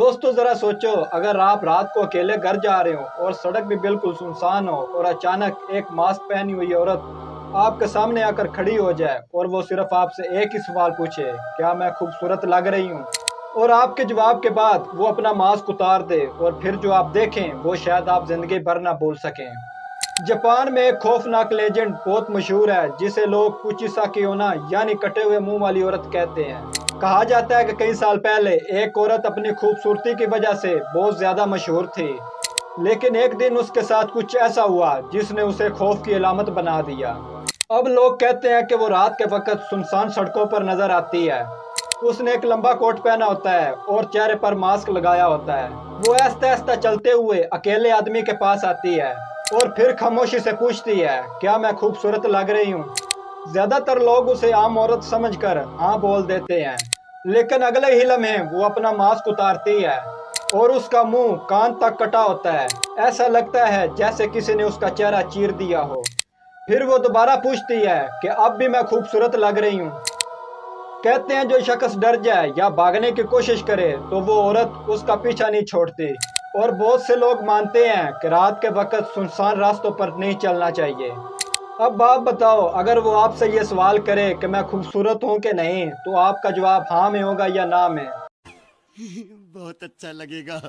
दोस्तों जरा सोचो, अगर आप रात को अकेले घर जा रहे हो और सड़क भी बिल्कुल सुनसान हो और अचानक एक मास्क पहनी हुई औरत आपके सामने आकर खड़ी हो जाए और वो सिर्फ आपसे एक ही सवाल पूछे, क्या मैं खूबसूरत लग रही हूँ? और आपके जवाब के बाद वो अपना मास्क उतार दे और फिर जो आप देखें वो शायद आप जिंदगी भर ना भूल सकें। जापान में एक खौफनाक लेजेंड बहुत मशहूर है जिसे लोग कुचिसाकी ओना यानी कटे हुए मुंह वाली औरत कहते हैं। कहा जाता है कि कई साल पहले एक औरत अपनी खूबसूरती की वजह से बहुत ज्यादा मशहूर थी, लेकिन एक दिन उसके साथ कुछ ऐसा हुआ जिसने उसे खौफ की अलामत बना दिया। अब लोग कहते हैं कि वो रात के वक्त सुनसान सड़कों पर नजर आती है। उसने एक लंबा कोट पहना होता है और चेहरे पर मास्क लगाया होता है। वो आहिस्ता आहिस्ता चलते हुए अकेले आदमी के पास आती है और फिर खामोशी से पूछती है, क्या मैं खूबसूरत लग रही हूँ? ज्यादातर लोग उसे आम औरत समझकर हाँ बोल देते हैं, लेकिन अगले ही लम्हे वो अपना मास्क उतारती है और उसका मुंह कान तक कटा होता है। ऐसा लगता है जैसे किसी ने उसका चेहरा चीर दिया हो। फिर वो दोबारा पूछती है कि अब भी मैं खूबसूरत लग रही हूँ। कहते हैं जो शख्स डर जाए या भागने की कोशिश करे तो वो औरत उसका पीछा नहीं छोड़ती। और बहुत से लोग मानते हैं कि रात के वक्त सुनसान रास्तों पर नहीं चलना चाहिए। अब आप बताओ, अगर वो आपसे ये सवाल करे कि मैं खूबसूरत हूँ कि नहीं, तो आपका जवाब हाँ में होगा या ना में? बहुत अच्छा लगेगा।